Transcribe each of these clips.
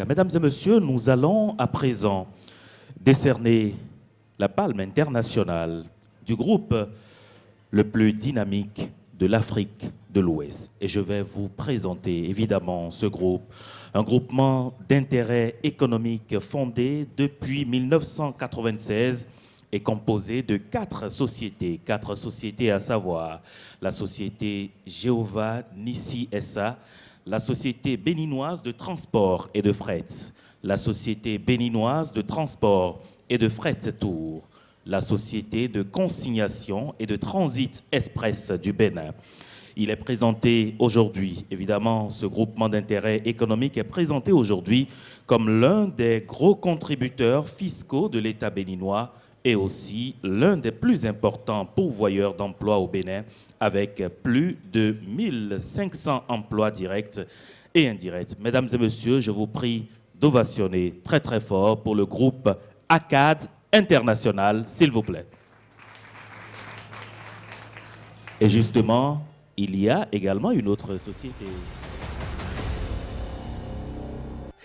Dakar. Mesdames et messieurs, nous allons à présent décerner la palme internationale du groupe le plus dynamique de l'Afrique de l'Ouest. Et je vais vous présenter évidemment ce groupe, un groupement d'intérêt économique fondé depuis 1996 et composé de quatre sociétés à savoir la société Jéhovah Nissi SA, la société béninoise de transport et de fret, la société béninoise de transport et de fret Tour, la société de consignation et de transit express du Bénin. Il est présenté aujourd'hui, évidemment, ce groupement d'intérêt économique est présenté aujourd'hui comme l'un des gros contributeurs fiscaux de l'État béninois et aussi l'un des plus importants pourvoyeurs d'emplois au Bénin, avec plus de 1500 emplois directs et indirects. Mesdames et messieurs, je vous prie d'ovationner très très fort pour le groupe ACAD International, s'il vous plaît. Et justement, il y a également une autre société.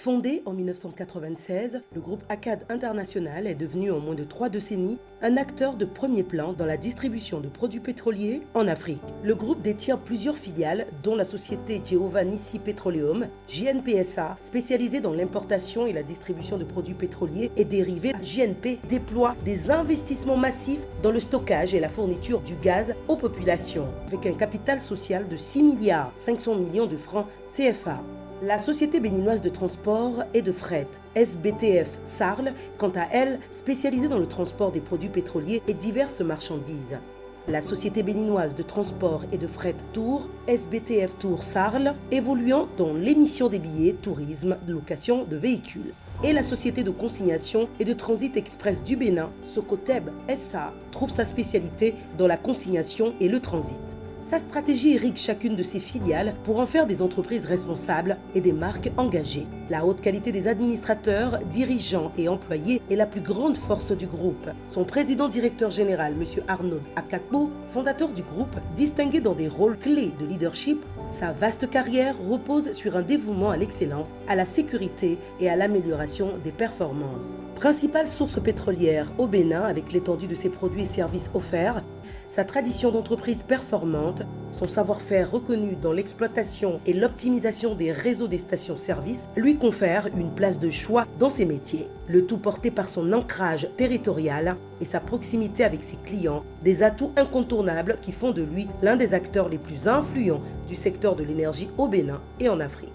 Fondé en 1996, le groupe ACAD International est devenu en moins de 3 décennies un acteur de premier plan dans la distribution de produits pétroliers en Afrique. Le groupe détient plusieurs filiales, dont la société Jéhovah Nissi Petroleum, JNPSA, spécialisée dans l'importation et la distribution de produits pétroliers et dérivés. JNP déploie des investissements massifs dans le stockage et la fourniture du gaz aux populations, avec un capital social de 6 milliards 500 millions de francs CFA. La Société béninoise de transport et de fret, SBTF Sarl, quant à elle, spécialisée dans le transport des produits pétroliers et diverses marchandises. La Société béninoise de transport et de fret Tour, SBTF Tour Sarl, évoluant dans l'émission des billets, tourisme, location de véhicules. Et la Société de consignation et de transit express du Bénin, Socoteb SA, trouve sa spécialité dans la consignation et le transit. Sa stratégie irrigue chacune de ses filiales pour en faire des entreprises responsables et des marques engagées. La haute qualité des administrateurs, dirigeants et employés est la plus grande force du groupe. Son président-directeur général, M. Arnaud Akakbo, fondateur du groupe, distingué dans des rôles clés de leadership, sa vaste carrière repose sur un dévouement à l'excellence, à la sécurité et à l'amélioration des performances. Principale source pétrolière au Bénin avec l'étendue de ses produits et services offerts, sa tradition d'entreprise performante, son savoir-faire reconnu dans l'exploitation et l'optimisation des réseaux des stations-service lui confèrent une place de choix dans ses métiers. Le tout porté par son ancrage territorial et sa proximité avec ses clients, des atouts incontournables qui font de lui l'un des acteurs les plus influents du secteur de l'énergie au Bénin et en Afrique.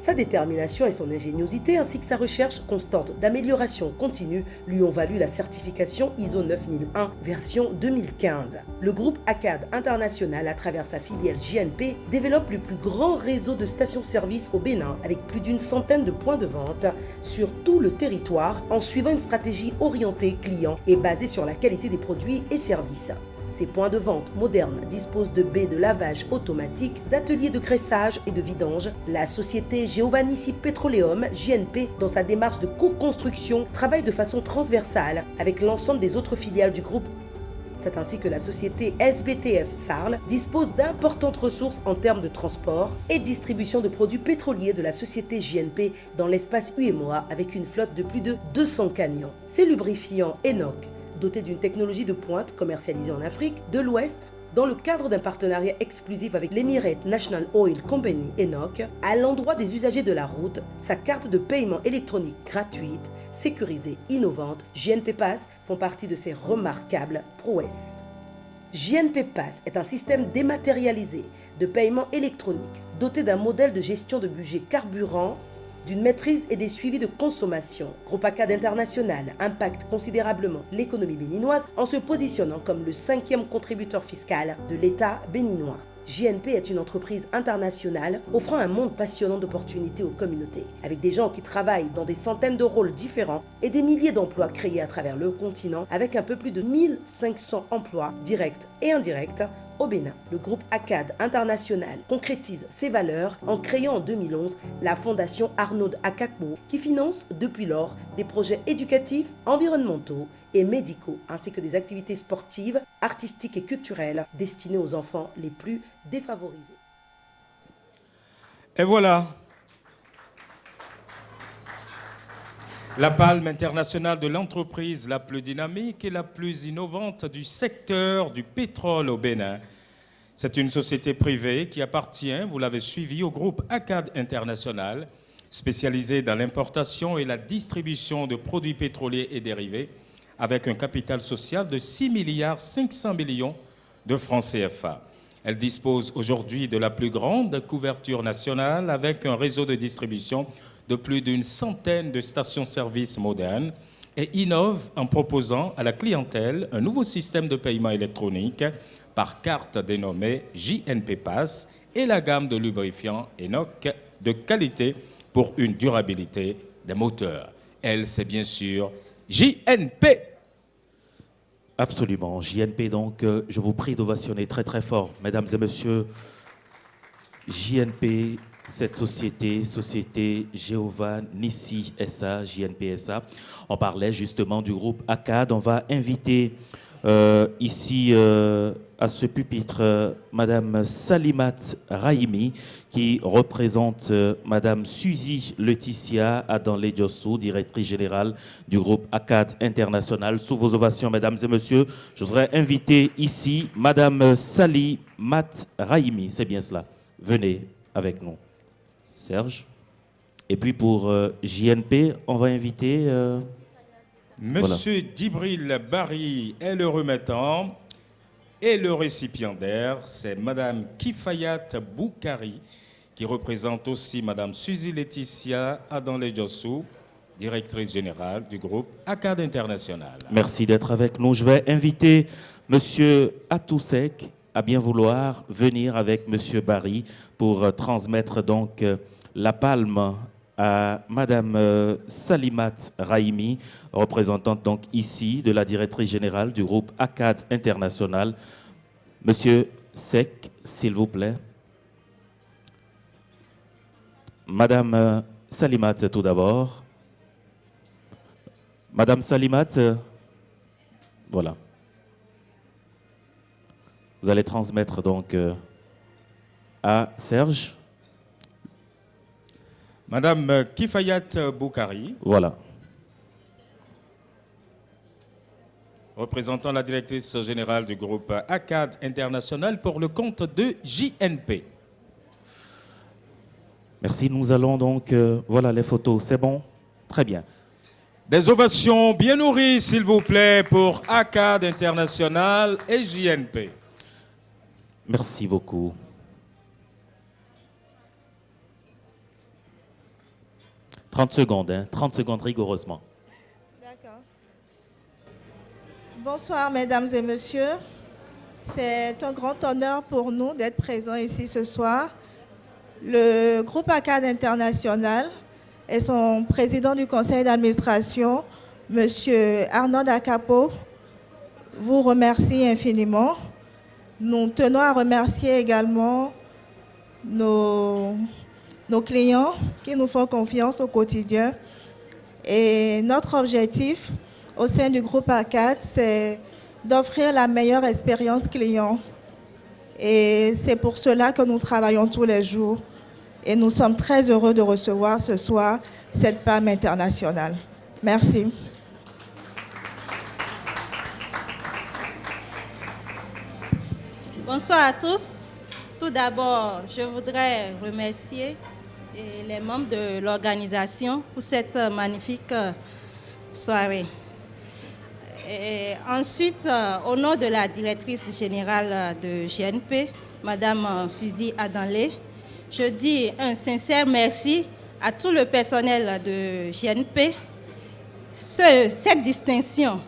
Sa détermination et son ingéniosité ainsi que sa recherche constante d'amélioration continue lui ont valu la certification ISO 9001 version 2015. Le groupe ACAD International, à travers sa filiale JNP, développe le plus grand réseau de stations-service au Bénin avec plus d'une centaine de points de vente sur tout le territoire en suivant une stratégie orientée client et basée sur la qualité des produits et services. Ces points de vente modernes disposent de baies de lavage automatique, d'ateliers de graissage et de vidange. La société Jéhovah Nissi Petroleum, JNP, dans sa démarche de co-construction, travaille de façon transversale avec l'ensemble des autres filiales du groupe. C'est ainsi que la société SBTF Sarl dispose d'importantes ressources en termes de transport et distribution de produits pétroliers de la société JNP dans l'espace UEMOA avec une flotte de plus de 200 camions. Ces lubrifiants Enoch, doté d'une technologie de pointe commercialisée en Afrique de l'Ouest, dans le cadre d'un partenariat exclusif avec l'Emirate National Oil Company ENOC, à l'endroit des usagers de la route, sa carte de paiement électronique gratuite, sécurisée, innovante, JNP Pass font partie de ces remarquables prouesses. JNP Pass est un système dématérialisé de paiement électronique doté d'un modèle de gestion de budget carburant, d'une maîtrise et des suivis de consommation. Groupe ACAD International impacte considérablement l'économie béninoise en se positionnant comme le 5e contributeur fiscal de l'État béninois. JNP est une entreprise internationale offrant un monde passionnant d'opportunités aux communautés, avec des gens qui travaillent dans des centaines de rôles différents et des milliers d'emplois créés à travers le continent, avec un peu plus de 1500 emplois directs et indirects au Bénin. Le groupe ACAD International concrétise ses valeurs en créant en 2011 la fondation Arnaud Akakbo qui finance depuis lors des projets éducatifs, environnementaux et médicaux ainsi que des activités sportives, artistiques et culturelles destinées aux enfants les plus défavorisés. Et voilà. La palme internationale de l'entreprise la plus dynamique et la plus innovante du secteur du pétrole au Bénin. C'est une société privée qui appartient, vous l'avez suivi, au groupe ACAD International, spécialisé dans l'importation et la distribution de produits pétroliers et dérivés, avec un capital social de 6,5 milliards de francs CFA. Elle dispose aujourd'hui de la plus grande couverture nationale avec un réseau de distribution de plus d'une centaine de stations-service modernes et innove en proposant à la clientèle un nouveau système de paiement électronique par carte dénommé JNP Pass et la gamme de lubrifiants Enoch de qualité pour une durabilité des moteurs. Elle, c'est bien sûr JNP. Absolument, JNP, donc je vous prie d'ovationner très très fort, mesdames et messieurs. JNP, cette société Jéhovah Nissi SA, JNP SA. On parlait justement du groupe ACAD. On va inviter ici à ce pupitre Madame Salimat Rahimi qui représente Madame Suzy Laetitia Adanle-Diossou, directrice générale du groupe ACAD International. Sous vos ovations, mesdames et messieurs, je voudrais inviter ici Madame Salimat Rahimi. C'est bien cela. Venez avec nous. Serge. Et puis pour JNP, on va inviter... Monsieur voilà. Dibril Barry est le remettant et le récipiendaire, c'est Madame Kifayat Boukari qui représente aussi Madame Suzy Laetitia Adanle-Diossou, directrice générale du groupe ACAD International. Merci d'être avec nous. Je vais inviter Monsieur Atousek à bien vouloir venir avec Monsieur Barry pour transmettre donc la palme à Madame Salimat Rahimi, représentante donc ici de la directrice générale du groupe ACAD International. Monsieur Sek, s'il vous plaît. Madame Salimat tout d'abord. Madame Salimat, voilà. Vous allez transmettre donc à Serge. Madame Kifayat Boukari. Voilà. Représentant la directrice générale du groupe ACAD International pour le compte de JNP. Merci, nous allons donc... voilà les photos, c'est bon? Très bien. Des ovations bien nourries, s'il vous plaît, pour ACAD International et JNP. Merci beaucoup. « 30 secondes, hein, 30 secondes rigoureusement. » D'accord. Bonsoir, mesdames et messieurs. C'est un grand honneur pour nous d'être présents ici ce soir. Le groupe ACAD International et son président du conseil d'administration, M. Arnaud Dacapo, vous remercie infiniment. Nous tenons à remercier également nos clients qui nous font confiance au quotidien. Et notre objectif au sein du groupe ACAD, c'est d'offrir la meilleure expérience client. Et c'est pour cela que nous travaillons tous les jours. Et nous sommes très heureux de recevoir ce soir cette palme internationale. Merci. Bonsoir à tous. Tout d'abord, je voudrais remercier les membres de l'organisation pour cette magnifique soirée. Et ensuite, au nom de la directrice générale de JNP, Madame Suzy Adanle, je dis un sincère merci à tout le personnel de JNP. Cette distinction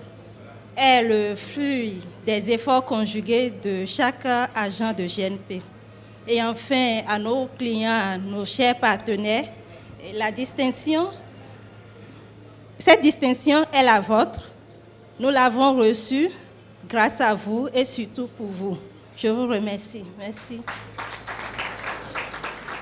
est le fruit des efforts conjugués de chaque agent de JNP. Et enfin, à nos clients, nos chers partenaires, cette distinction est la vôtre. Nous l'avons reçue grâce à vous et surtout pour vous. Je vous remercie. Merci.